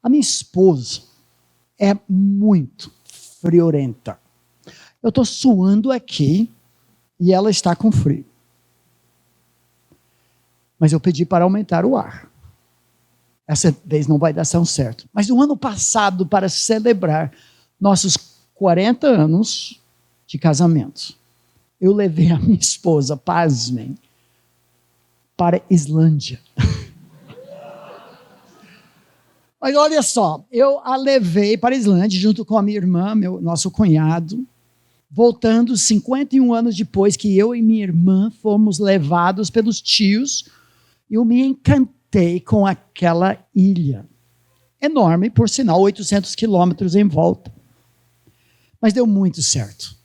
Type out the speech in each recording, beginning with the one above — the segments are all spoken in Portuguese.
A minha esposa é muito friorenta. Eu estou suando aqui e ela está com frio. Mas eu pedi para aumentar o ar. Essa vez não vai dar tão certo. Mas no ano passado, para celebrar nossos 40 anos de casamento, eu levei a minha esposa, pasmem, para a Islândia. Mas olha só, eu a levei para a Islândia junto com a minha irmã, nosso cunhado, voltando 51 anos depois que eu e minha irmã fomos levados pelos tios, eu me encantei com aquela ilha. Enorme, por sinal, 800 quilômetros em volta. Mas deu muito certo.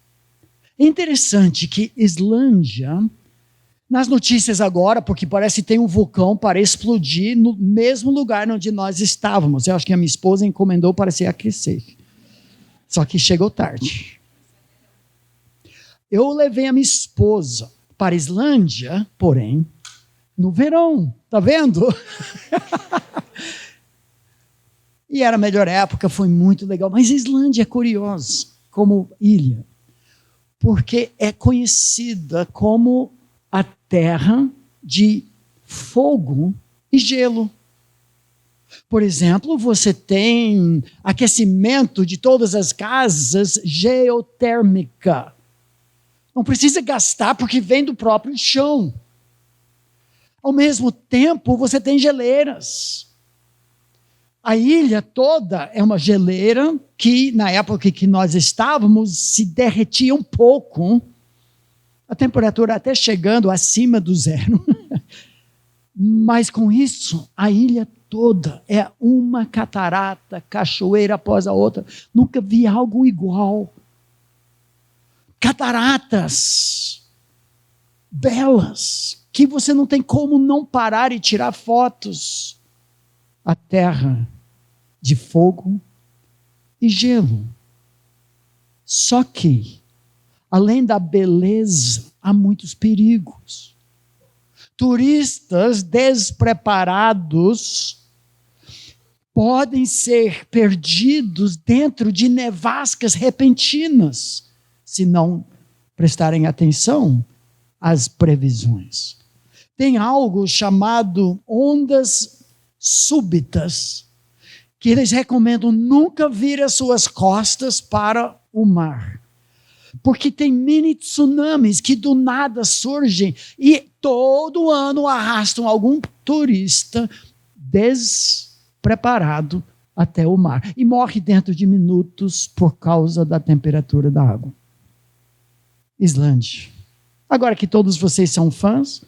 É interessante que Islândia, nas notícias agora, porque parece que tem um vulcão para explodir no mesmo lugar onde nós estávamos. Eu acho que a minha esposa encomendou para se aquecer. Só que chegou tarde. Eu levei a minha esposa para a Islândia, porém, no verão. Tá vendo? E era a melhor época, foi muito legal. Mas a Islândia é curiosa como ilha, porque é conhecida como a terra de fogo e gelo. Por exemplo, você tem aquecimento de todas as casas geotérmica. Não precisa gastar porque vem do próprio chão. Ao mesmo tempo, você tem geleiras. A ilha toda é uma geleira que, na época que nós estávamos, se derretia um pouco. A temperatura até chegando acima do zero. Mas com isso, a ilha toda é uma catarata, cachoeira após a outra. Nunca vi algo igual. Cataratas belas, que você não tem como não parar e tirar fotos. A terra de fogo e gelo. Só que, além da beleza, há muitos perigos. Turistas despreparados podem ser perdidos dentro de nevascas repentinas, se não prestarem atenção às previsões. Tem algo chamado ondas súbitas, que eles recomendam nunca vir as suas costas para o mar. Porque tem mini tsunamis que do nada surgem e todo ano arrastam algum turista despreparado até o mar. E morre dentro de minutos por causa da temperatura da água. Islândia. Agora que todos vocês são fãs,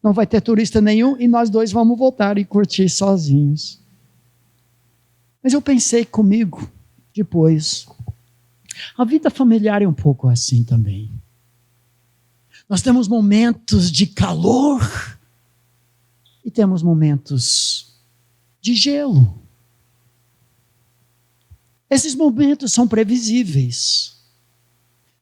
não vai ter turista nenhum e nós dois vamos voltar e curtir sozinhos. Mas eu pensei comigo, depois, a vida familiar é um pouco assim também. Nós temos momentos de calor e temos momentos de gelo. Esses momentos são previsíveis.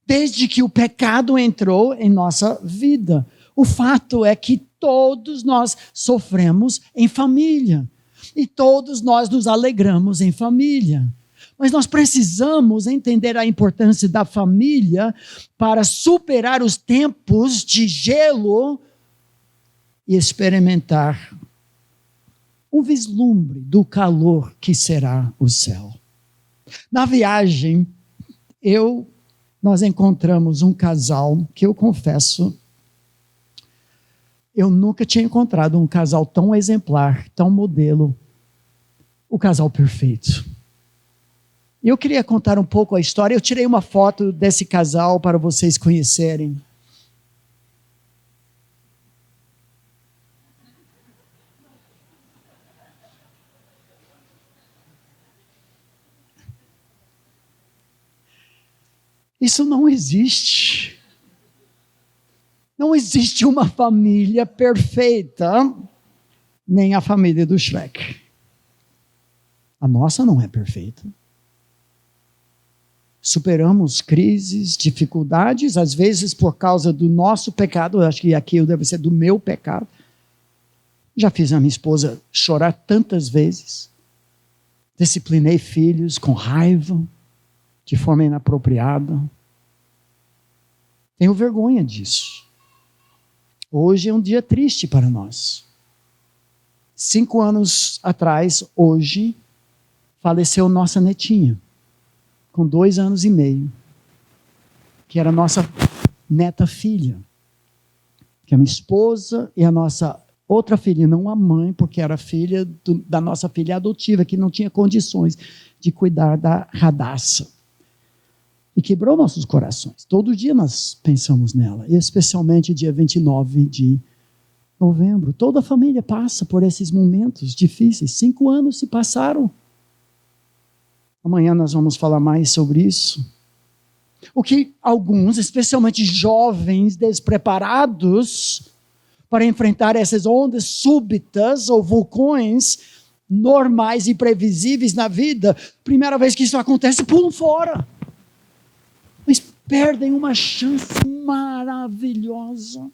Desde que o pecado entrou em nossa vida. O fato é que todos nós sofremos em família. E todos nós nos alegramos em família. Mas nós precisamos entender a importância da família para superar os tempos de gelo e experimentar um vislumbre do calor que será o céu. Na viagem, nós encontramos um casal que eu confesso, eu nunca tinha encontrado um casal tão exemplar, tão modelo, o casal perfeito. E eu queria contar um pouco a história. Eu tirei uma foto desse casal para vocês conhecerem. Isso não existe. Não existe uma família perfeita, nem a família do Shrek. A nossa não é perfeita. Superamos crises, dificuldades, às vezes por causa do nosso pecado. Eu acho que aqui deve ser do meu pecado. Já fiz a minha esposa chorar tantas vezes. Disciplinei filhos com raiva, de forma inapropriada. Tenho vergonha disso. Hoje é um dia triste para nós. 5 anos atrás, hoje, faleceu nossa netinha, com 2 anos e meio, que era nossa neta filha, que a minha esposa e a nossa outra filha, não a mãe, porque era filha da nossa filha adotiva, que não tinha condições de cuidar da Radassa. E quebrou nossos corações. Todo dia nós pensamos nela, e especialmente dia 29 de novembro. Toda a família passa por esses momentos difíceis. 5 anos se passaram. Amanhã nós vamos falar mais sobre isso. O que alguns, especialmente jovens despreparados, para enfrentar essas ondas súbitas ou vulcões normais e previsíveis na vida, primeira vez que isso acontece, pulam fora. Mas perdem uma chance maravilhosa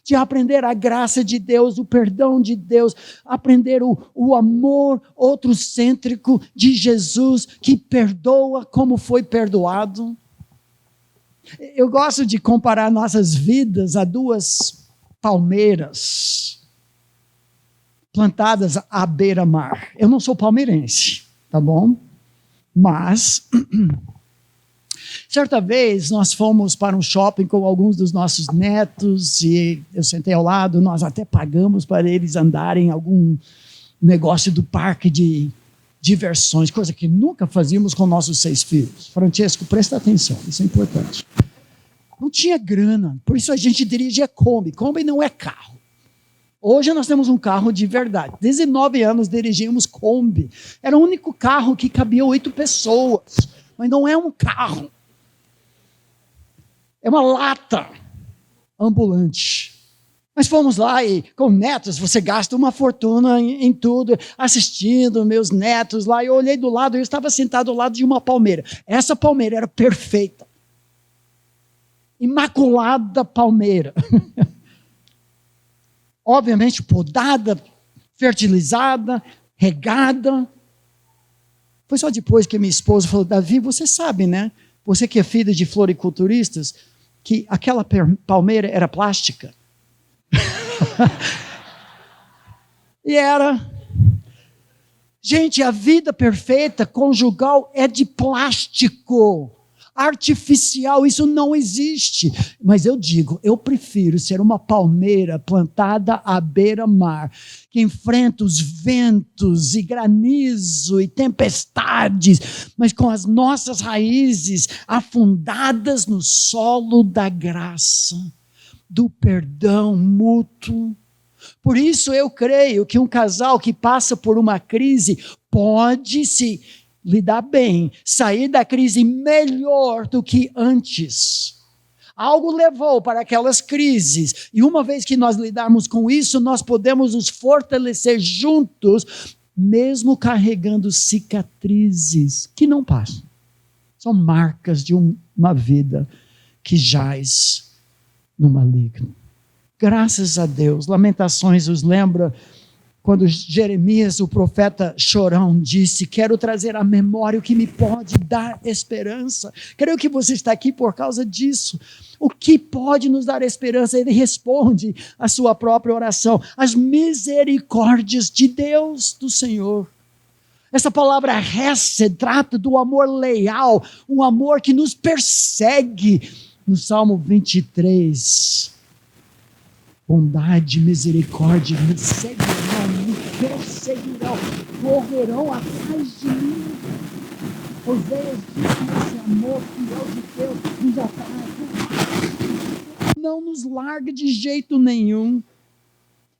de aprender a graça de Deus, o perdão de Deus, aprender o amor outrocêntrico de Jesus, que perdoa como foi perdoado. Eu gosto de comparar nossas vidas a 2 palmeiras plantadas à beira-mar. Eu não sou palmeirense, tá bom? Mas certa vez nós fomos para um shopping com alguns dos nossos netos e eu sentei ao lado, nós até pagamos para eles andarem em algum negócio do parque de diversões, coisa que nunca fazíamos com nossos 6 filhos. Francesco, presta atenção, isso é importante. Não tinha grana, por isso a gente dirigia Kombi. Kombi não é carro. Hoje nós temos um carro de verdade. 19 anos dirigimos Kombi. Era o único carro que cabia 8 pessoas, mas não é um carro. É uma lata ambulante. Mas fomos lá e, com netos, você gasta uma fortuna em tudo, assistindo meus netos lá. Eu olhei do lado, eu estava sentado ao lado de uma palmeira. Essa palmeira era perfeita. Imaculada palmeira. Obviamente podada, fertilizada, regada. Foi só depois que minha esposa falou: Davi, você sabe, né? Você que é filho de floriculturistas, que aquela palmeira era plástica. E era. Gente, a vida perfeita conjugal é de plástico. Artificial, isso não existe. Mas eu digo, eu prefiro ser uma palmeira plantada à beira-mar, que enfrenta os ventos e granizo e tempestades, mas com as nossas raízes afundadas no solo da graça, do perdão mútuo. Por isso eu creio que um casal que passa por uma crise pode se lidar bem, sair da crise melhor do que antes. Algo levou para aquelas crises, e uma vez que nós lidarmos com isso, nós podemos nos fortalecer juntos, mesmo carregando cicatrizes que não passam. São marcas de uma vida que jaz no maligno. Graças a Deus. Lamentações nos lembra quando Jeremias, o profeta chorão, disse: quero trazer à memória o que me pode dar esperança. Creio que você está aqui por causa disso. O que pode nos dar esperança? Ele responde a sua própria oração: as misericórdias de Deus, do Senhor. Essa palavra hesed trata do amor leal, um amor que nos persegue. No Salmo 23, bondade e misericórdia me seguirão, me perseguirão, correrão atrás de mim. Oséias diz que esse amor fiel de Deus nos atrai, não nos larga de jeito nenhum.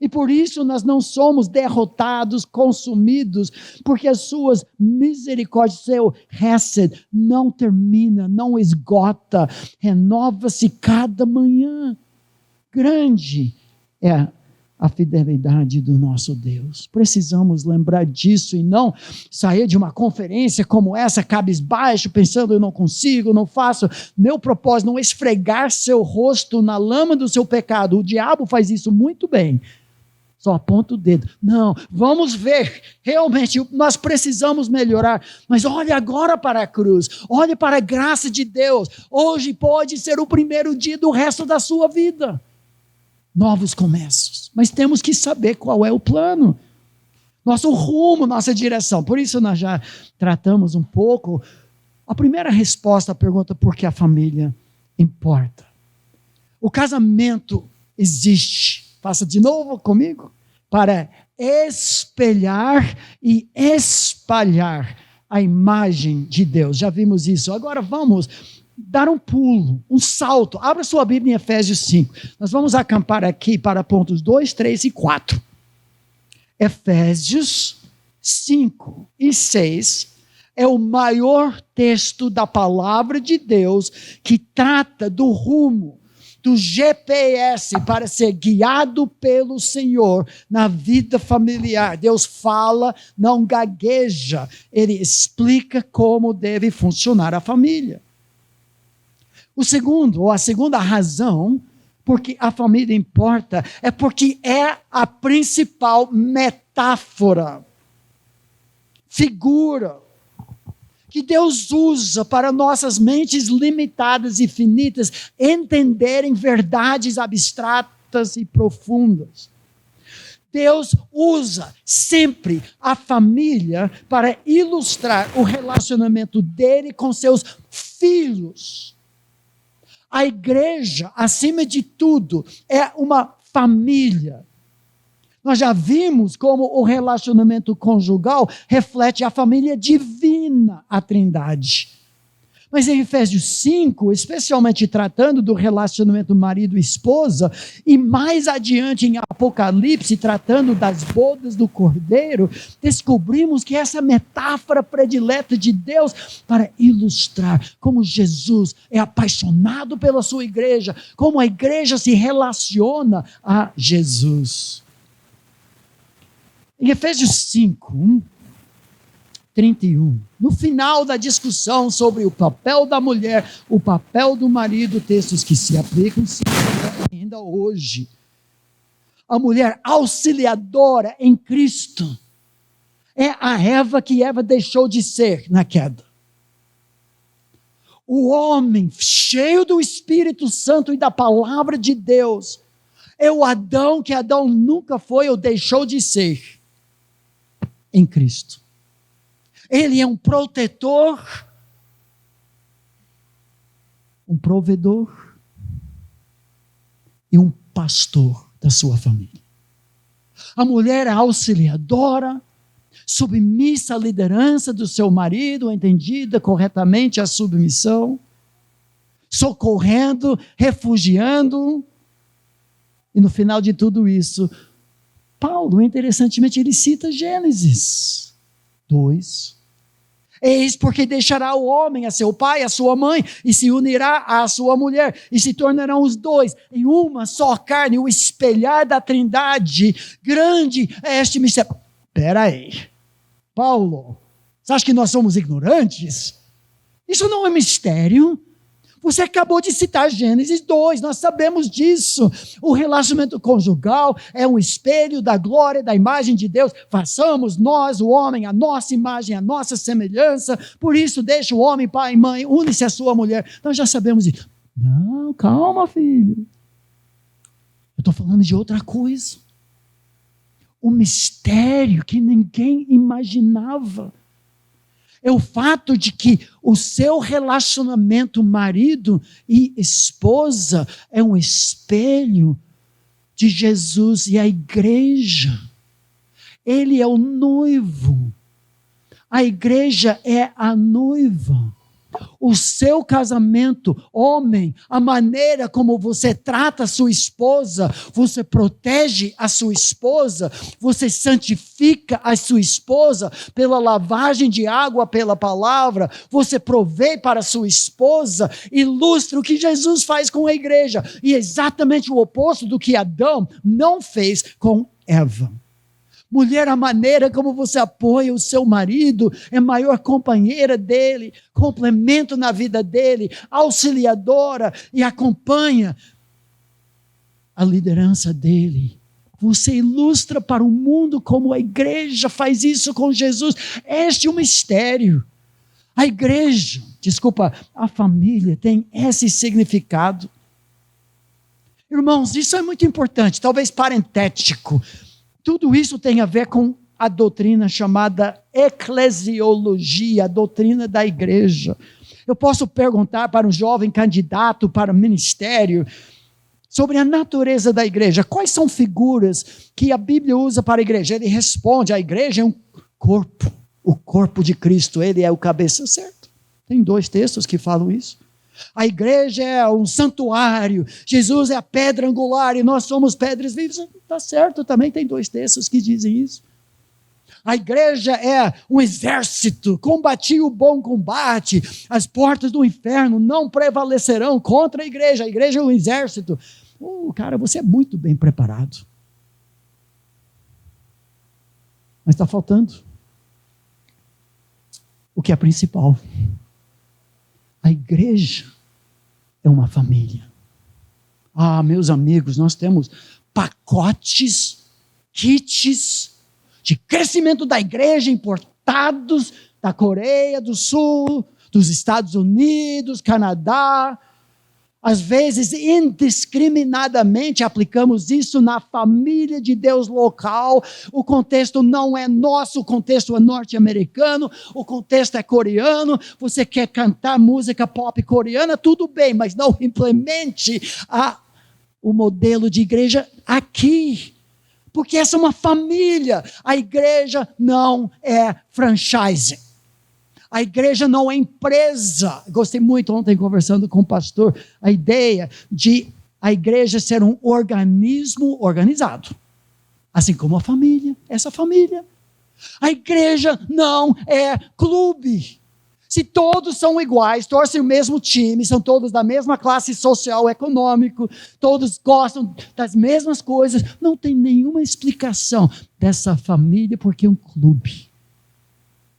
E por isso nós não somos derrotados, consumidos, porque as suas misericórdias, seu hesed, não termina, não esgota, renova-se cada manhã. Grande é a fidelidade do nosso Deus. Precisamos lembrar disso e não sair de uma conferência como essa, cabisbaixo, pensando: eu não consigo, não faço. Meu propósito não é esfregar seu rosto na lama do seu pecado. O diabo faz isso muito bem. Só aponta o dedo. Não, vamos ver. Realmente, nós precisamos melhorar. Mas olhe agora para a cruz. Olhe para a graça de Deus. Hoje pode ser o primeiro dia do resto da sua vida. Novos começos. Mas temos que saber qual é o plano. Nosso rumo, nossa direção. Por isso nós já tratamos um pouco. A primeira resposta à pergunta por que a família importa. O casamento existe. Faça de novo comigo. Para espelhar e espalhar a imagem de Deus. Já vimos isso. Agora vamos dar um pulo, um salto. Abra sua Bíblia em Efésios 5. Nós vamos acampar aqui para pontos 2, 3 e 4. Efésios 5 e 6 é o maior texto da palavra de Deus que trata do rumo, do GPS para ser guiado pelo Senhor na vida familiar. Deus fala, não gagueja, Ele explica como deve funcionar a família. A segunda razão porque a família importa é porque é a principal metáfora, figura, que Deus usa para nossas mentes limitadas e finitas entenderem verdades abstratas e profundas. Deus usa sempre a família para ilustrar o relacionamento dele com seus filhos. A igreja, acima de tudo, é uma família. Nós já vimos como o relacionamento conjugal reflete a família divina, a Trindade. Mas em Efésios 5, especialmente tratando do relacionamento marido e esposa, e mais adiante em Apocalipse, tratando das bodas do Cordeiro, descobrimos que essa metáfora predileta de Deus para ilustrar como Jesus é apaixonado pela sua igreja, como a igreja se relaciona a Jesus. Em Efésios 5, 31, no final da discussão sobre o papel da mulher, o papel do marido, textos que se aplicam ainda hoje. A mulher auxiliadora em Cristo é a Eva que Eva deixou de ser na queda. O homem cheio do Espírito Santo e da palavra de Deus é o Adão que Adão nunca foi ou deixou de ser em Cristo. Ele é um protetor, um provedor e um pastor da sua família. A mulher é auxiliadora, submissa à liderança do seu marido, entendida corretamente a submissão, socorrendo, refugiando. E no final de tudo isso, Paulo, interessantemente, ele cita Gênesis 2. Eis porque deixará o homem a seu pai, a sua mãe, e se unirá à sua mulher, e se tornarão os dois em uma só carne, o espelhar da Trindade. Grande é este mistério. Espera aí, Paulo, você acha que nós somos ignorantes? Isso não é mistério. Você acabou de citar Gênesis 2, nós sabemos disso. O relacionamento conjugal é um espelho da glória, da imagem de Deus. Façamos nós, o homem, a nossa imagem, a nossa semelhança. Por isso, deixa o homem, pai e mãe, une-se à sua mulher. Nós já sabemos disso. Não, calma, filho. Eu estou falando de outra coisa. O mistério que ninguém imaginava. É o fato de que o seu relacionamento marido e esposa é um espelho de Jesus e a igreja. Ele é o noivo. A igreja é a noiva. O seu casamento, homem, a maneira como você trata a sua esposa, você protege a sua esposa, você santifica a sua esposa pela lavagem de água, pela palavra, você provê para a sua esposa, ilustra o que Jesus faz com a igreja, e exatamente o oposto do que Adão não fez com Eva. Mulher, a maneira como você apoia o seu marido, é maior companheira dele, complemento na vida dele, auxiliadora e acompanha a liderança dele. Você ilustra para o mundo como a igreja faz isso com Jesus. Este é um mistério. A igreja, a família tem esse significado. Irmãos, isso é muito importante, talvez parentético. Tudo isso tem a ver com a doutrina chamada eclesiologia, a doutrina da igreja. Eu posso perguntar para um jovem candidato para o ministério sobre a natureza da igreja. Quais são figuras que a Bíblia usa para a igreja? Ele responde, a igreja é um corpo, o corpo de Cristo, ele é o cabeça, certo? Tem 2 textos que falam isso. A igreja é um santuário, Jesus é a pedra angular e nós somos pedras vivas. Está certo, também tem 2 textos que dizem isso. A igreja é um exército, combati o bom combate, as portas do inferno não prevalecerão contra a igreja é um exército. Cara, você é muito bem preparado. Mas está faltando o que é principal. A igreja é uma família. Meus amigos, nós temos pacotes, kits de crescimento da igreja importados da Coreia do Sul, dos Estados Unidos, Canadá. Às vezes, indiscriminadamente, aplicamos isso na família de Deus local. O contexto não é nosso, o contexto é norte-americano, o contexto é coreano. Você quer cantar música pop coreana, tudo bem, mas não implemente o modelo de igreja aqui. Porque essa é uma família. A igreja não é franchise. A igreja não é empresa. Gostei muito ontem conversando com o pastor, a ideia de a igreja ser um organismo organizado. Assim como a família, essa família. A igreja não é clube. Se todos são iguais, torcem o mesmo time, são todos da mesma classe social, econômico, todos gostam das mesmas coisas, não tem nenhuma explicação dessa família porque é um clube.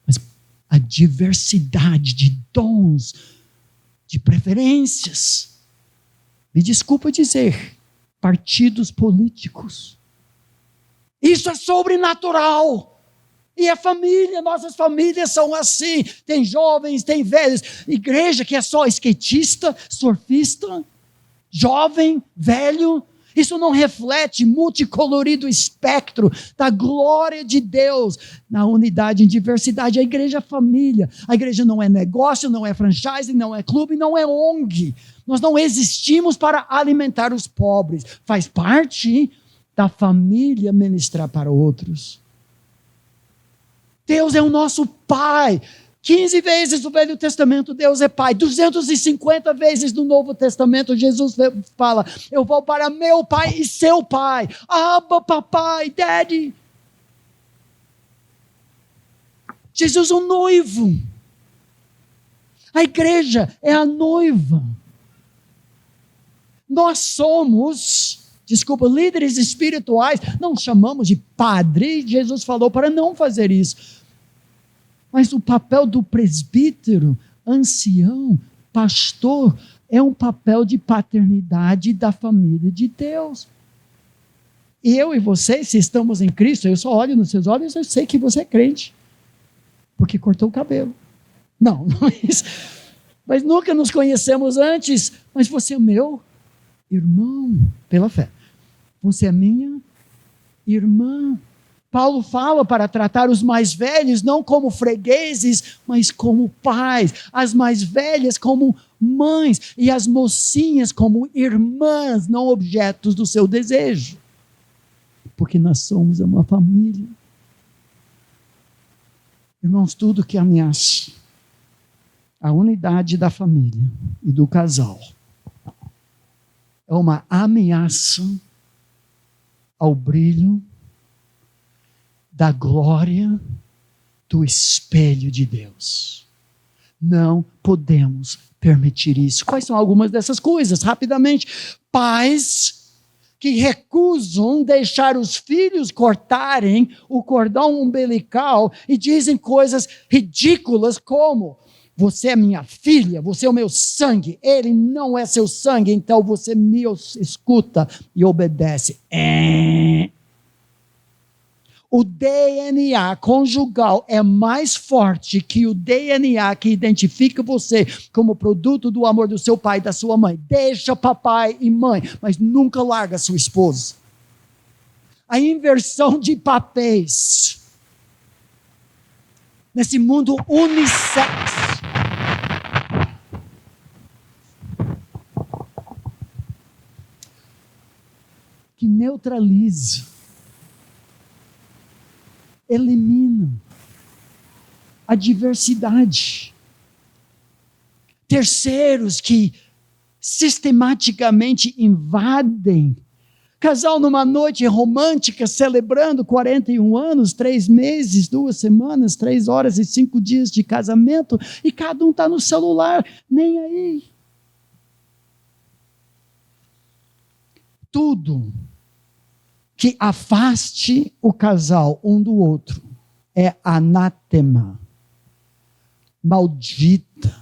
Mas a diversidade de dons, de preferências, me desculpa dizer, partidos políticos, isso é sobrenatural. E a família, nossas famílias são assim, tem jovens, tem velhos, igreja que é só skatista, surfista, jovem, velho, isso não reflete multicolorido espectro da glória de Deus na unidade e diversidade. A igreja é família, a igreja não é negócio, não é franchise, não é clube, não é ONG, nós não existimos para alimentar os pobres, faz parte da família ministrar para outros. Deus é o nosso Pai. 15 vezes no Velho Testamento Deus é Pai. 250 vezes no Novo Testamento Jesus fala, eu vou para meu Pai e seu Pai. Abba, papai, daddy. Jesus é o noivo. A igreja é a noiva. Nós somos... líderes espirituais, não chamamos de padre, Jesus falou para não fazer isso. Mas o papel do presbítero, ancião, pastor, é um papel de paternidade da família de Deus. E eu e você, se estamos em Cristo, eu só olho nos seus olhos, eu sei que você é crente, porque cortou o cabelo. Não, mas nunca nos conhecemos antes, mas você é meu irmão, pela fé. Você é minha irmã. Paulo fala para tratar os mais velhos não como fregueses, mas como pais. As mais velhas como mães e as mocinhas como irmãs, não objetos do seu desejo. Porque nós somos uma família. Irmãos, tudo que ameaça a unidade da família e do casal é uma ameaça ao brilho da glória do espelho de Deus. Não podemos permitir isso. Quais são algumas dessas coisas? Rapidamente, pais que recusam deixar os filhos cortarem o cordão umbilical e dizem coisas ridículas como: você é minha filha, você é o meu sangue, ele não é seu sangue, então você me escuta e obedece. o DNA conjugal é mais forte que o DNA que identifica você como produto do amor do seu pai e da sua mãe. Deixa papai e mãe, mas nunca larga sua esposa. A inversão de papéis nesse mundo unissex que neutraliza, elimina a diversidade. Terceiros que sistematicamente invadem. Casal numa noite romântica, celebrando 41 anos, 3 meses, 2 semanas, 3 horas e 5 dias de casamento, e cada um está no celular, nem aí. Tudo que afaste o casal um do outro é anátema, maldita,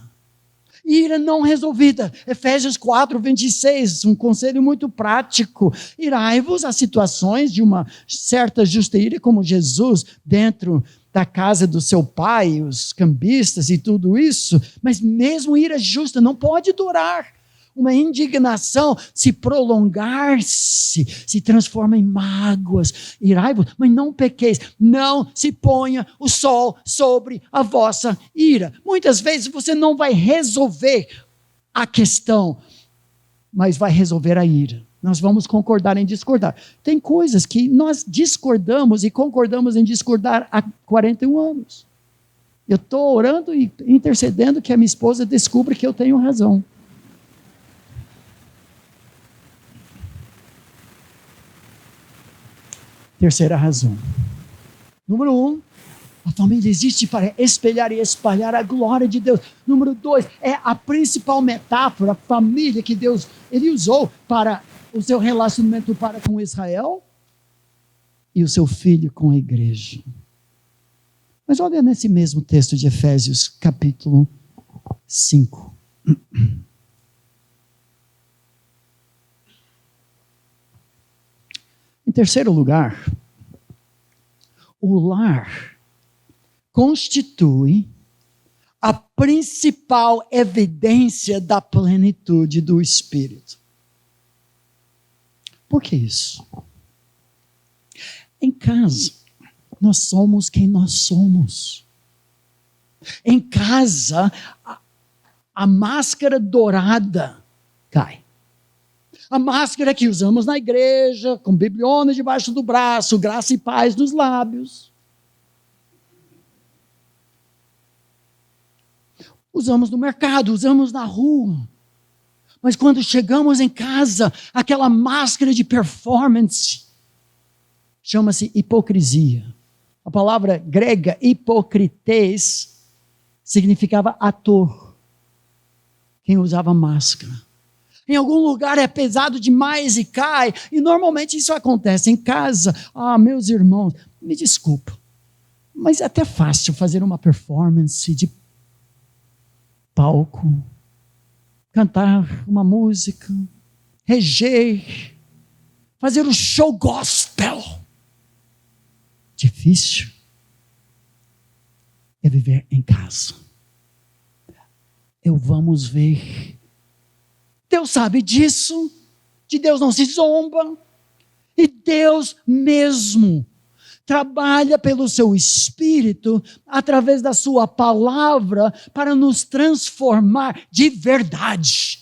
ira não resolvida. Efésios 4, 26, um conselho muito prático. Irai-vos a situações de uma certa justa ira, como Jesus dentro da casa do seu pai, os cambistas e tudo isso, mas mesmo ira justa não pode durar. Uma indignação, se prolongar-se, se transforma em mágoas. Irai-vos, mas não pequeis. Não se ponha o sol sobre a vossa ira. Muitas vezes você não vai resolver a questão, mas vai resolver a ira. Nós vamos concordar em discordar. Tem coisas que nós discordamos e concordamos em discordar há 41 anos. Eu estou orando e intercedendo que a minha esposa descubra que eu tenho razão. Terceira razão. Número 1, a família existe para espelhar e espalhar a glória de Deus. Número 2, é a principal metáfora, a família que Deus ele usou para o seu relacionamento para com Israel e o seu filho com a igreja. Mas olha nesse mesmo texto de Efésios, capítulo 5. Em terceiro lugar, o lar constitui a principal evidência da plenitude do Espírito. Por que isso? Em casa, nós somos quem nós somos. Em casa, a máscara dourada cai. A máscara que usamos na igreja, com bibliona debaixo do braço, graça e paz nos lábios. Usamos no mercado, usamos na rua. Mas quando chegamos em casa, aquela máscara de performance chama-se hipocrisia. A palavra grega hipokrites significava ator. Quem usava máscara. Em algum lugar é pesado demais e cai, e normalmente isso acontece em casa. Meus irmãos, me desculpa, mas é até fácil fazer uma performance de palco, cantar uma música, reger, fazer o show gospel. Difícil é viver em casa. Vamos ver. Deus sabe disso, de Deus não se zomba, e Deus mesmo trabalha pelo seu Espírito, através da sua palavra, para nos transformar de verdade,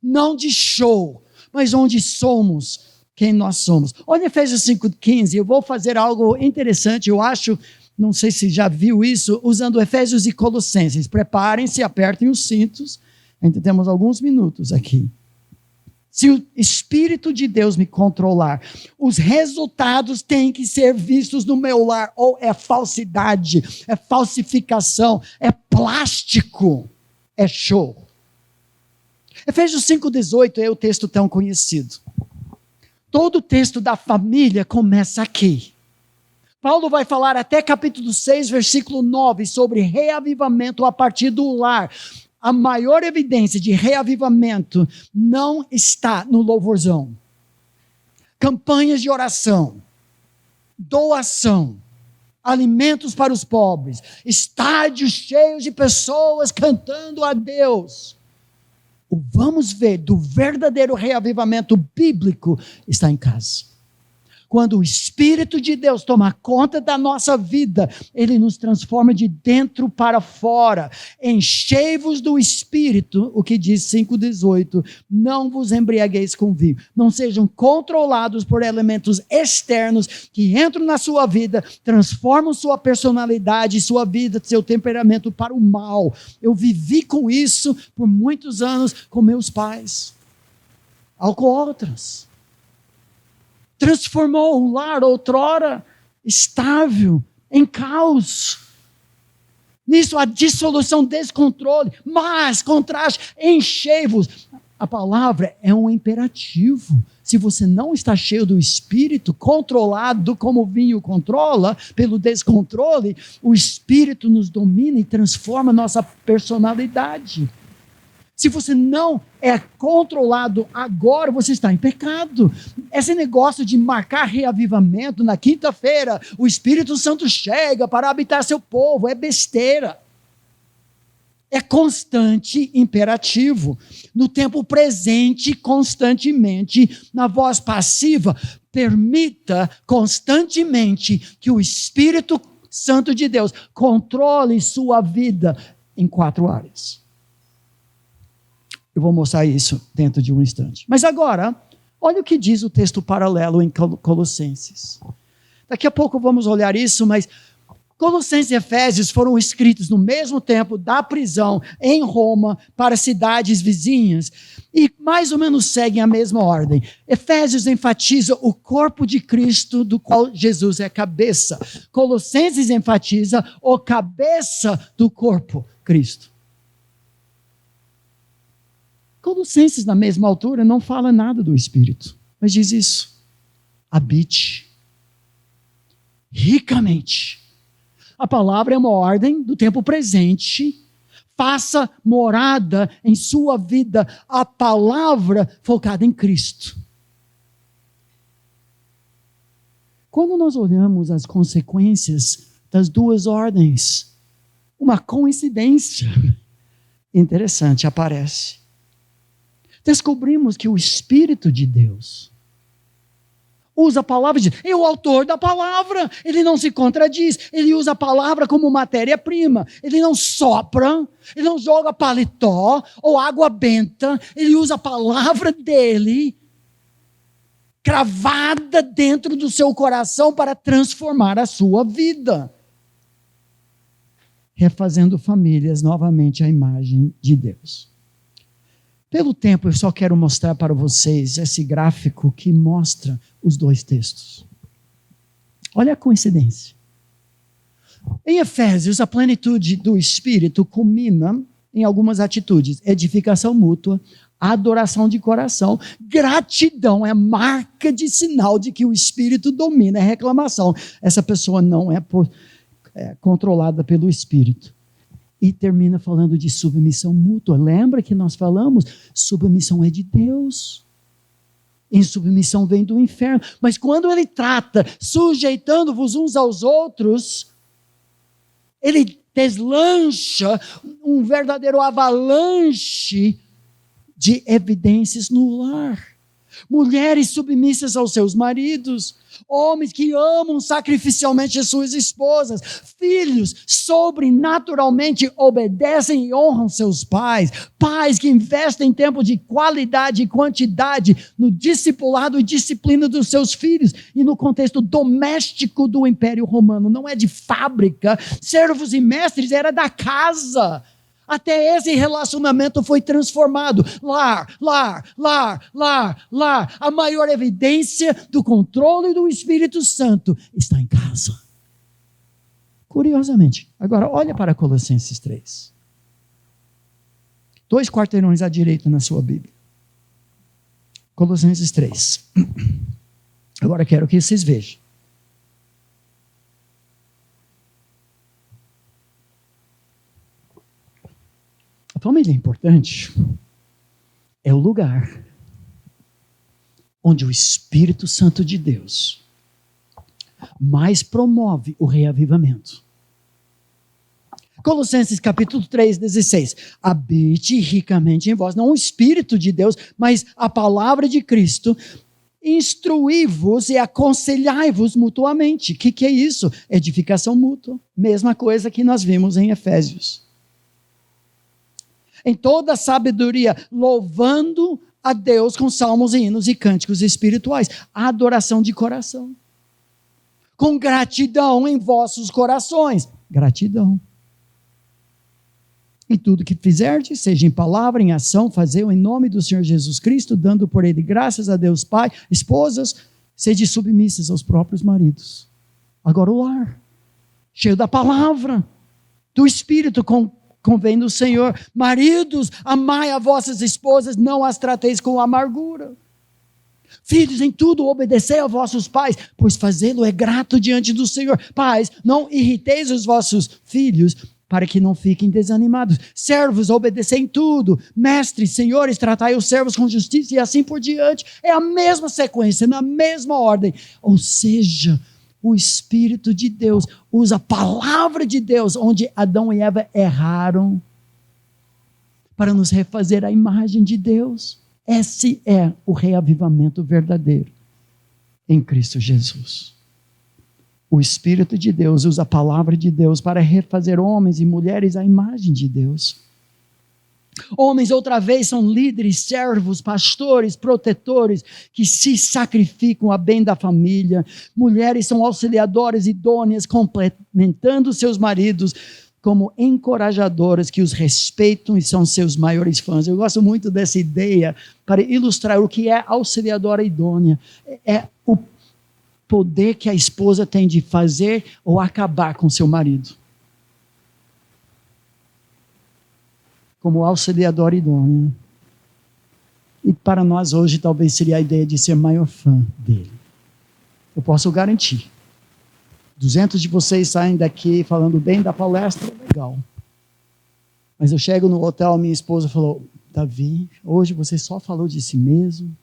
não de show, mas onde somos quem nós somos. Olha Efésios 5,15, eu vou fazer algo interessante, eu acho, não sei se já viu isso, usando Efésios e Colossenses. Preparem-se, apertem os cintos. Ainda temos alguns minutos aqui. Se o Espírito de Deus me controlar, os resultados têm que ser vistos no meu lar. Ou é falsidade, é falsificação, é plástico, é show. Efésios 5,18 é o texto tão conhecido. Todo o texto da família começa aqui. Paulo vai falar até capítulo 6, versículo 9, sobre reavivamento a partir do lar. A maior evidência de reavivamento não está no louvorzão. Campanhas de oração. doação, alimentos para os pobres, estádios cheios de pessoas cantando a Deus. O vamos ver do verdadeiro reavivamento bíblico está em casa. Quando o Espírito de Deus toma conta da nossa vida, Ele nos transforma de dentro para fora. Enchei-vos do Espírito, o que diz 5,18, não vos embriagueis com vinho. Não sejam controlados por elementos externos que entram na sua vida, transformam sua personalidade, sua vida, seu temperamento para o mal. Eu vivi com isso por muitos anos com meus pais, alcoólatras. Transformou um lar outrora estável em caos. Nisso há dissolução, descontrole, mas contraste, enchei-vos. A palavra é um imperativo. Se você não está cheio do Espírito, controlado como o vinho controla, pelo descontrole, o Espírito nos domina e transforma nossa personalidade. Se você não é controlado agora, você está em pecado. Esse negócio de marcar reavivamento na quinta-feira, o Espírito Santo chega para habitar seu povo, é besteira. É constante imperativo. No tempo presente, constantemente, na voz passiva, permita constantemente que o Espírito Santo de Deus controle sua vida em 4 áreas. Eu vou mostrar isso dentro de um instante. Mas agora, olha o que diz o texto paralelo em Colossenses. Daqui a pouco vamos olhar isso, mas Colossenses e Efésios foram escritos no mesmo tempo da prisão em Roma para cidades vizinhas e mais ou menos seguem a mesma ordem. Efésios enfatiza o corpo de Cristo, do qual Jesus é cabeça. Colossenses enfatiza o cabeça do corpo, Cristo. Colossenses, na mesma altura, não fala nada do Espírito, mas diz isso: habite ricamente. A palavra é uma ordem do tempo presente. Faça morada em sua vida a palavra focada em Cristo. Quando nós olhamos as consequências das 2 ordens, uma coincidência interessante aparece. Descobrimos que o Espírito de Deus usa a palavra de Deus. É o autor da palavra. Ele não se contradiz. Ele usa a palavra como matéria-prima. Ele não sopra. Ele não joga paletó ou água benta. Ele usa a palavra dele cravada dentro do seu coração para transformar a sua vida. Refazendo famílias novamente à imagem de Deus. Pelo tempo, eu só quero mostrar para vocês esse gráfico que mostra os 2 textos. Olha a coincidência. Em Efésios, a plenitude do Espírito culmina em algumas atitudes: edificação mútua, adoração de coração, gratidão é marca de sinal de que o Espírito domina, é reclamação. Essa pessoa não é controlada pelo Espírito. E termina falando de submissão mútua. Lembra que nós falamos? Submissão é de Deus. Insubmissão vem do inferno. Mas quando ele trata, sujeitando-vos uns aos outros, ele deslancha um verdadeiro avalanche de evidências no lar. Mulheres submissas aos seus maridos, homens que amam sacrificialmente as suas esposas, filhos sobrenaturalmente obedecem e honram seus pais, pais que investem tempo de qualidade e quantidade no discipulado e disciplina dos seus filhos e no contexto doméstico do Império Romano, não é de fábrica. Servos e mestres era da casa. Até esse relacionamento foi transformado. Lar. A maior evidência do controle do Espírito Santo está em casa. Curiosamente. Agora, olha para Colossenses 3. 2 quarteirões à direita na sua Bíblia. Colossenses 3. Agora quero que vocês vejam. A família é importante. É o lugar onde o Espírito Santo de Deus mais promove o reavivamento. Colossenses capítulo 3, 16. Habite ricamente em vós, não o Espírito de Deus, mas a palavra de Cristo. Instruí-vos e aconselhai-vos mutuamente. O que é isso? Edificação mútua. Mesma coisa que nós vimos em Efésios. Em toda a sabedoria, louvando a Deus com salmos e hinos e cânticos espirituais. A adoração de coração. Com gratidão em vossos corações. Gratidão. Em tudo que fizerdes, seja em palavra, em ação, fazei-o em nome do Senhor Jesus Cristo, dando por ele graças a Deus Pai. Esposas, sede submissas aos próprios maridos. Agora o lar, cheio da palavra, do Espírito, convém no Senhor. Maridos, amai a vossas esposas, não as trateis com amargura. Filhos, em tudo obedecei a vossos pais, pois fazê-lo é grato diante do Senhor. Pais, não irriteis os vossos filhos, para que não fiquem desanimados. Servos, obedecei em tudo. Mestres, senhores, tratai os servos com justiça e assim por diante. É a mesma sequência, na mesma ordem. Ou seja, o Espírito de Deus usa a palavra de Deus, onde Adão e Eva erraram, para nos refazer a imagem de Deus. Esse é o reavivamento verdadeiro em Cristo Jesus. O Espírito de Deus usa a palavra de Deus para refazer homens e mulheres à imagem de Deus. Homens, outra vez, são líderes, servos, pastores, protetores, que se sacrificam a bem da família. Mulheres são auxiliadoras idôneas, complementando seus maridos como encorajadoras que os respeitam e são seus maiores fãs. Eu gosto muito dessa ideia para ilustrar o que é auxiliadora idônea. É o poder que a esposa tem de fazer ou acabar com seu marido. Como auxiliadora idônea. E para nós hoje talvez seria a ideia de ser maior fã dele. Eu posso garantir. 200 de vocês saem daqui falando bem da palestra, legal. Mas eu chego no hotel, minha esposa falou, Davi, hoje você só falou de si mesmo.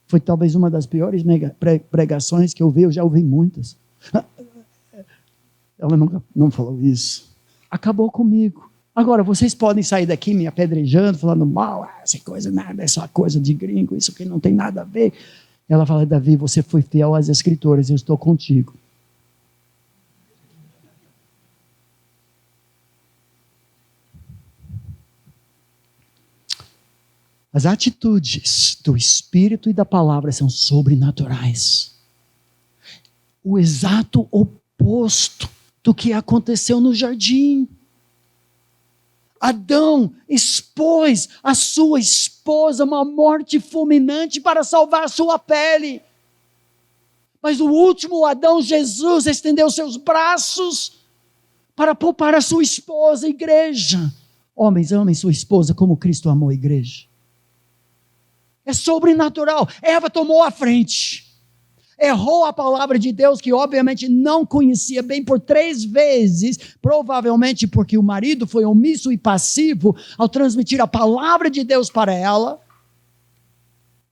Foi talvez uma das piores pregações que eu vi, eu já ouvi muitas. Ela nunca não falou isso. Acabou comigo. Agora, vocês podem sair daqui me apedrejando, falando mal, essa coisa nada, é só coisa de gringo, isso aqui não tem nada a ver. Ela fala, Davi, você foi fiel às Escrituras, eu estou contigo. As atitudes do Espírito e da palavra são sobrenaturais. O exato oposto do que aconteceu no jardim. Adão expôs a sua esposa a uma morte fulminante para salvar a sua pele. Mas o último Adão, Jesus, estendeu seus braços para poupar a sua esposa, a igreja. Homens, amem sua esposa como Cristo amou a igreja. É sobrenatural. Eva tomou a frente. Errou a palavra de Deus, que obviamente não conhecia bem por 3 vezes, provavelmente porque o marido foi omisso e passivo ao transmitir a palavra de Deus para ela.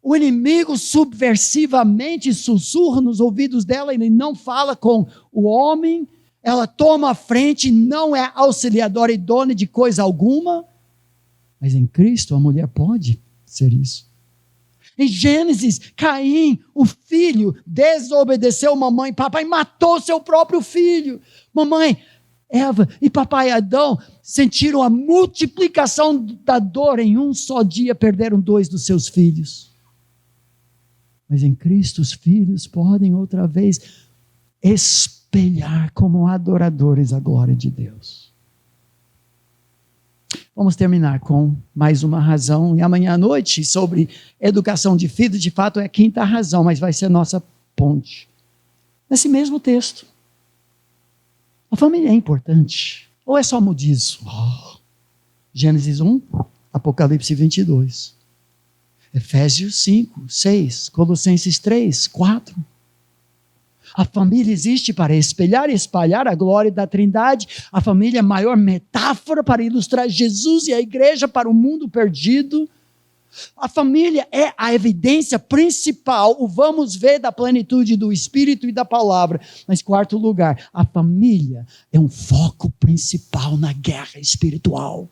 O inimigo subversivamente sussurra nos ouvidos dela, ele não fala com o homem, ela toma a frente, não é auxiliadora idônea de coisa alguma, mas em Cristo a mulher pode ser isso. Em Gênesis, Caim, o filho, desobedeceu mamãe e papai, matou seu próprio filho. Mamãe Eva e papai Adão sentiram a multiplicação da dor. Em um só dia perderam 2 dos seus filhos. Mas em Cristo os filhos podem outra vez espelhar como adoradores a glória de Deus. Vamos terminar com mais uma razão, e amanhã à noite, sobre educação de filhos, de fato é a 5ª razão, mas vai ser nossa ponte. Nesse mesmo texto. A família é importante, ou é só modismo? Gênesis 1, Apocalipse 22. Efésios 5, 6, Colossenses 3, 4. A família existe para espelhar e espalhar a glória da Trindade. A família é a maior metáfora para ilustrar Jesus e a igreja para o mundo perdido. A família é a evidência principal, o vamos ver da plenitude do Espírito e da palavra. Mas, quarto lugar, a família é um foco principal na guerra espiritual.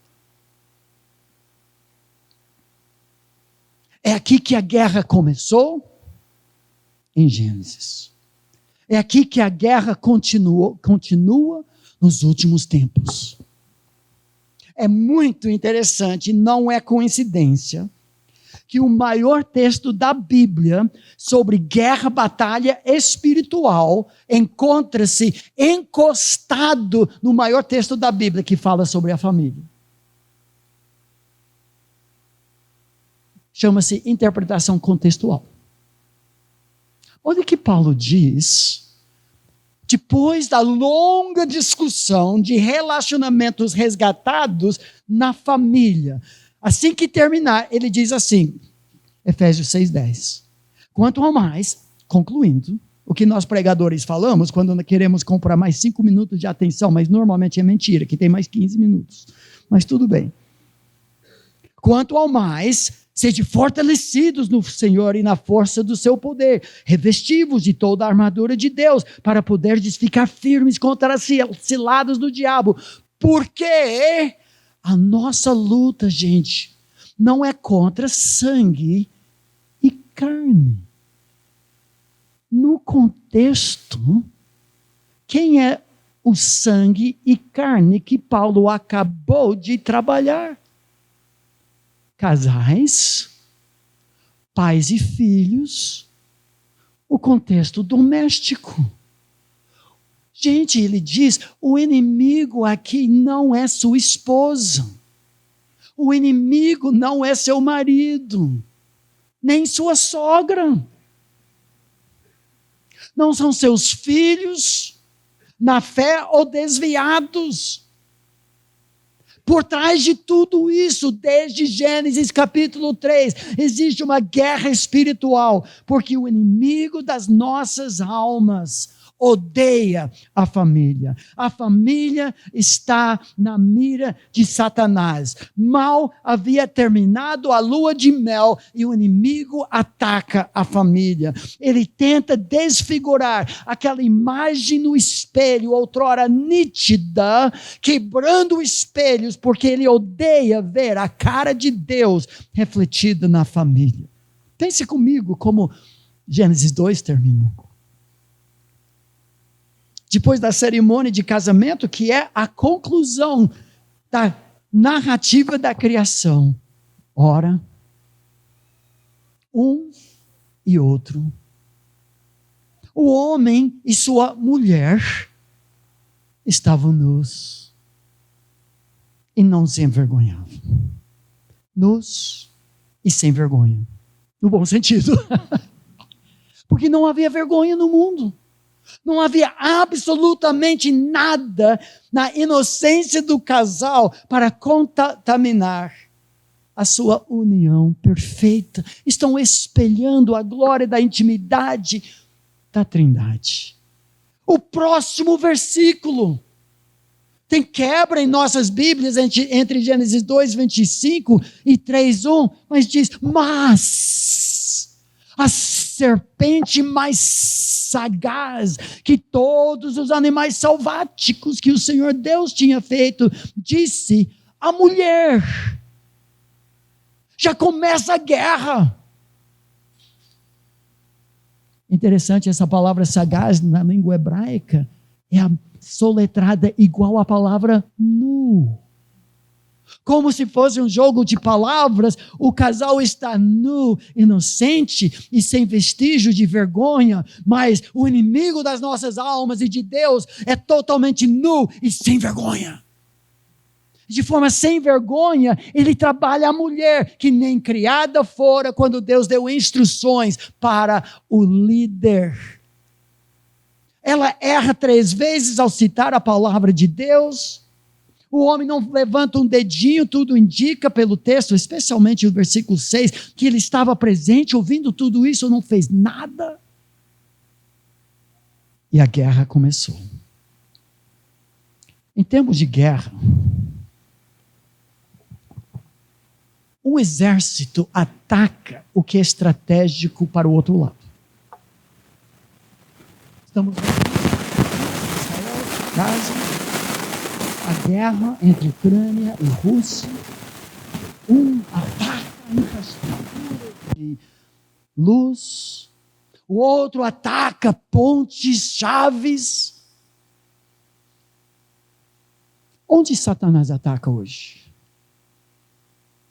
É aqui que a guerra começou, em Gênesis. É aqui que a guerra continua nos últimos tempos. É muito interessante, não é coincidência, que o maior texto da Bíblia sobre guerra, batalha espiritual, encontra-se encostado no maior texto da Bíblia que fala sobre a família. Chama-se interpretação contextual. Olha o que Paulo diz, depois da longa discussão de relacionamentos resgatados na família. Assim que terminar, ele diz assim, Efésios 6:10. Quanto ao mais, concluindo, o que nós pregadores falamos, quando queremos comprar mais 5 minutos de atenção, mas normalmente é mentira, que tem mais 15 minutos. Mas tudo bem. Quanto ao mais, sede fortalecidos no Senhor e na força do seu poder, revestivos de toda a armadura de Deus, para poderdes ficar firmes contra as ciladas do diabo. Porque a nossa luta, gente, não é contra sangue e carne. No contexto, quem é o sangue e carne que Paulo acabou de trabalhar? Casais, pais e filhos, o contexto doméstico. Gente, ele diz, o inimigo aqui não é sua esposa. O inimigo não é seu marido, nem sua sogra. Não são seus filhos, na fé ou desviados. Por trás de tudo isso, desde Gênesis capítulo 3, existe uma guerra espiritual, porque o inimigo das nossas almas odeia a família. A família está na mira de Satanás. Mal havia terminado a lua de mel e o inimigo ataca a família. Ele tenta desfigurar aquela imagem no espelho, outrora nítida, quebrando espelhos, porque ele odeia ver a cara de Deus refletida na família. Pense comigo como Gênesis 2 termina. Depois da cerimônia de casamento, que é a conclusão da narrativa da criação. Ora, um e outro. O homem e sua mulher estavam nus e não se envergonhavam. Nus e sem vergonha. No bom sentido. Porque não havia vergonha no mundo. Não havia absolutamente nada na inocência do casal para contaminar a sua união perfeita. Estão espelhando a glória da intimidade da Trindade. O próximo versículo tem quebra em nossas Bíblias entre Gênesis 2, 25 e 3, 1, mas diz, mas a serpente mais sagaz que todos os animais selváticos que o Senhor Deus tinha feito, disse a mulher. Já começa a guerra. Interessante, essa palavra sagaz na língua hebraica é soletrada igual à palavra nu. Como se fosse um jogo de palavras, o casal está nu, inocente e sem vestígio de vergonha, mas o inimigo das nossas almas e de Deus é totalmente nu e sem vergonha. De forma sem vergonha, ele trabalha a mulher, que nem criada fora quando Deus deu instruções para o líder. Ela erra 3 vezes ao citar a palavra de Deus. O homem não levanta um dedinho, tudo indica pelo texto, especialmente o versículo 6, que ele estava presente, ouvindo tudo isso, não fez nada. E a guerra começou. Em termos de guerra, Um exército ataca o que é estratégico para o outro lado. Estamos vendo Israel, Gaza, a guerra entre Ucrânia e Rússia. Um ataca a infraestrutura de luz, o outro ataca pontes, chaves. Onde Satanás ataca hoje?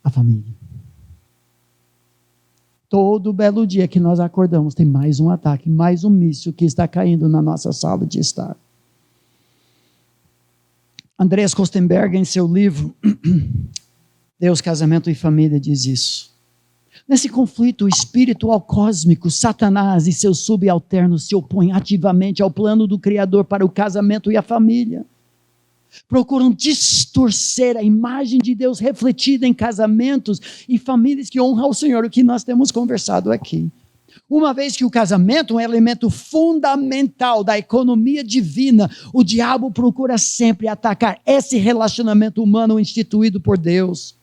A família. Todo belo dia que nós acordamos tem mais um ataque, mais um míssil que está caindo na nossa sala de estar. Andreas Kostenberg, em seu livro Deus, Casamento e Família, diz isso. Nesse conflito espiritual cósmico, Satanás e seus subalternos se opõem ativamente ao plano do Criador para o casamento e a família. Procuram distorcer a imagem de Deus refletida em casamentos e famílias que honram ao Senhor, o que nós temos conversado aqui. Uma vez que o casamento é um elemento fundamental da economia divina, o diabo procura sempre atacar esse relacionamento humano instituído por Deus.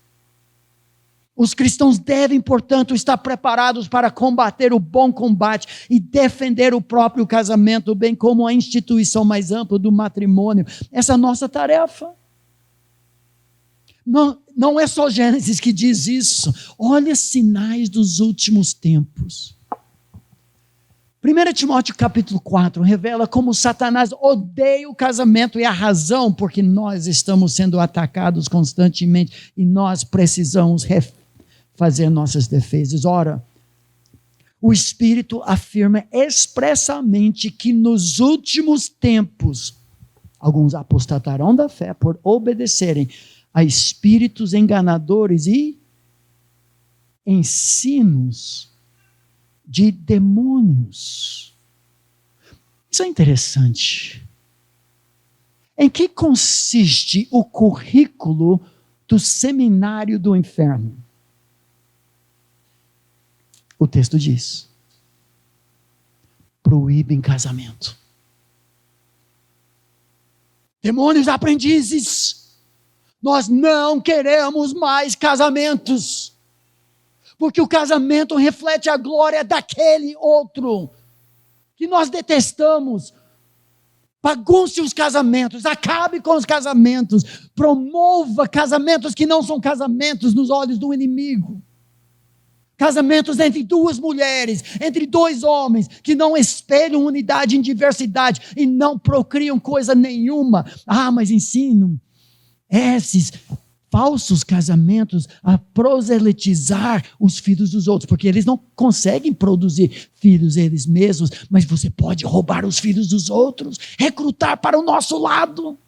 Os cristãos devem, portanto, estar preparados para combater o bom combate e defender o próprio casamento, bem como a instituição mais ampla do matrimônio. Essa é a nossa tarefa. Não é só Gênesis que diz isso. Olha sinais dos últimos tempos. 1 Timóteo capítulo 4 revela como Satanás odeia o casamento e a razão porque nós estamos sendo atacados constantemente e nós precisamos fazer nossas defesas. Ora, o Espírito afirma expressamente que nos últimos tempos alguns apostatarão da fé por obedecerem a espíritos enganadores e ensinos de demônios. Isso é interessante. Em que consiste o currículo do seminário do inferno? O texto diz: proíbem casamento. Demônios aprendizes, nós não queremos mais casamentos, porque o casamento reflete a glória daquele outro, que nós detestamos. Bagunce os casamentos, acabe com os casamentos, promova casamentos que não são casamentos nos olhos do inimigo. Casamentos entre duas mulheres, entre dois homens, que não espelham unidade em diversidade e não procriam coisa nenhuma. Mas ensinam esses falsos casamentos a proselitizar os filhos dos outros, porque eles não conseguem produzir filhos eles mesmos, mas você pode roubar os filhos dos outros, recrutar para o nosso lado.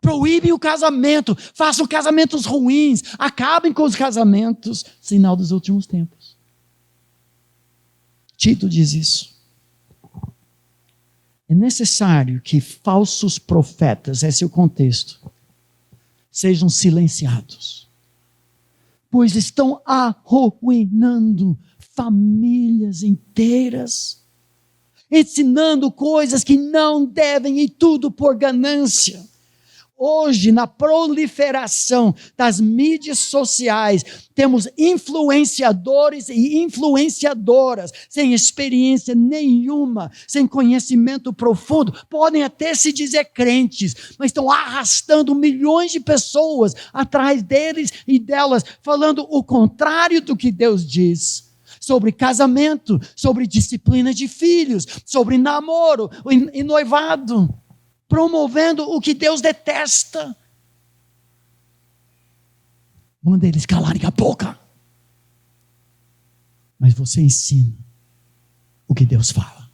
Proíbem o casamento, façam casamentos ruins, acabem com os casamentos, sinal dos últimos tempos. Tito diz isso. É necessário que falsos profetas, esse é o contexto, sejam silenciados, pois estão arruinando famílias inteiras, ensinando coisas que não devem, e tudo por ganância. Hoje, na proliferação das mídias sociais, temos influenciadores e influenciadoras sem experiência nenhuma, sem conhecimento profundo, podem até se dizer crentes, mas estão arrastando milhões de pessoas atrás deles e delas, falando o contrário do que Deus diz. Sobre casamento, sobre disciplina de filhos, sobre namoro e noivado. Promovendo o que Deus detesta. Manda eles calarem a boca. Mas você ensina o que Deus fala.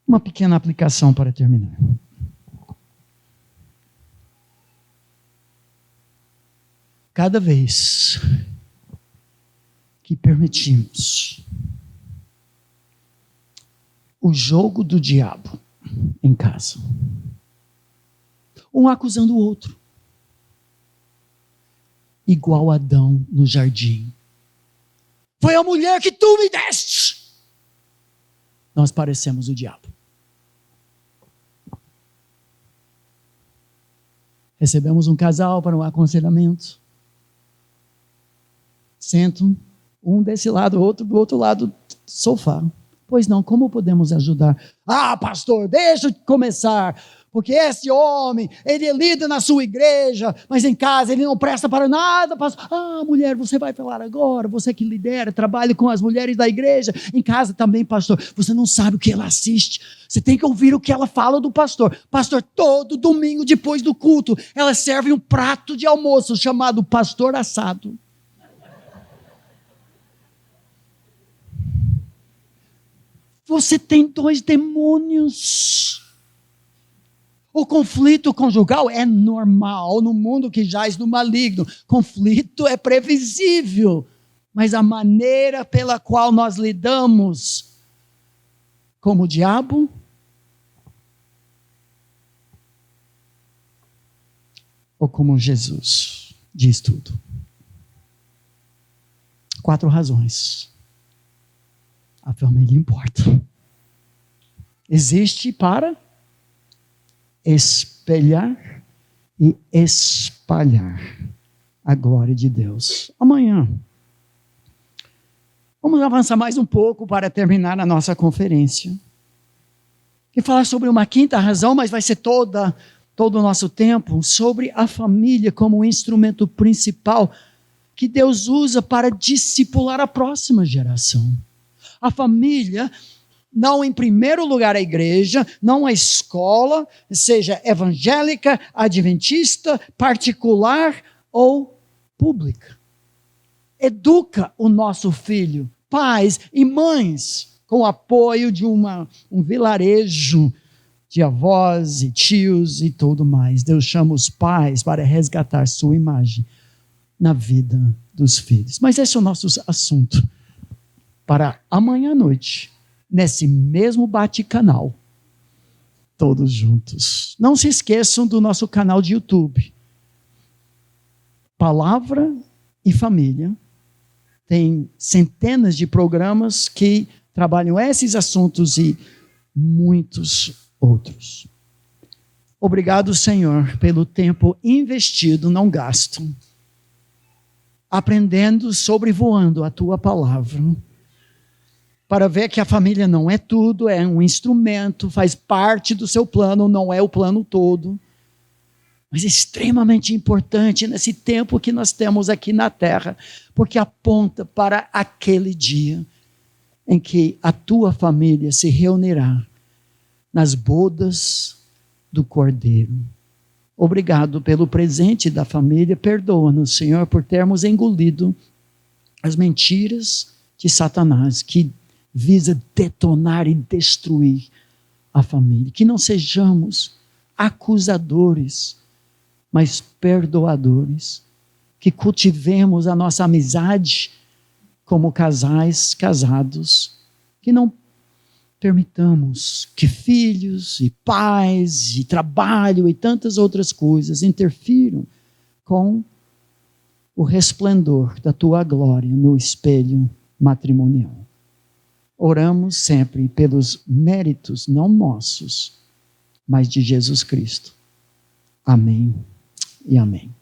Uma pequena aplicação para terminar. Cada vez que permitimos o jogo do diabo em casa, um acusando o outro, igual Adão no jardim, foi a mulher que tu me deste, nós parecemos o diabo. Recebemos um casal para um aconselhamento. Sentam, um desse lado, outro do outro lado do sofá. Pois não, como podemos ajudar? Ah, pastor, deixa eu começar. Porque esse homem, ele é líder na sua igreja, mas em casa ele não presta para nada, pastor. Ah, mulher, você vai falar agora, você que lidera, trabalha com as mulheres da igreja, em casa também, pastor. Você não sabe o que ela assiste, você tem que ouvir o que ela fala do pastor. Pastor, todo domingo depois do culto, ela serve um prato de almoço chamado pastor assado. Você tem dois demônios. O conflito conjugal é normal no mundo que jaz no maligno. Conflito é previsível. Mas a maneira pela qual nós lidamos como o diabo ou como Jesus diz tudo. 4 razões. A família importa. Existe para espelhar e espalhar a glória de Deus. Amanhã, vamos avançar mais um pouco para terminar a nossa conferência. E falar sobre uma 5ª razão, mas vai ser todo o nosso tempo, sobre a família como instrumento principal que Deus usa para discipular a próxima geração. A família, não em primeiro lugar a igreja, não a escola, seja evangélica, adventista, particular ou pública. Educa o nosso filho, pais e mães, com o apoio de um vilarejo de avós e tios e tudo mais. Deus chama os pais para resgatar sua imagem na vida dos filhos. Mas esse é o nosso assunto para amanhã à noite, nesse mesmo bate-canal, todos juntos. Não se esqueçam do nosso canal de YouTube. Palavra e Família. Tem centenas de programas que trabalham esses assuntos e muitos outros. Obrigado, Senhor, pelo tempo investido, não gasto, aprendendo, sobrevoando a Tua palavra, para ver que a família não é tudo, é um instrumento, faz parte do seu plano, não é o plano todo, mas é extremamente importante nesse tempo que nós temos aqui na terra, porque aponta para aquele dia em que a tua família se reunirá nas bodas do Cordeiro. Obrigado pelo presente da família, perdoa-nos, Senhor, por termos engolido as mentiras de Satanás, que visa detonar e destruir a família. Que não sejamos acusadores, mas perdoadores. Que cultivemos a nossa amizade como casais casados. Que não permitamos que filhos e pais e trabalho e tantas outras coisas interfiram com o resplendor da tua glória no espelho matrimonial. Oramos sempre pelos méritos, não nossos, mas de Jesus Cristo. Amém e amém.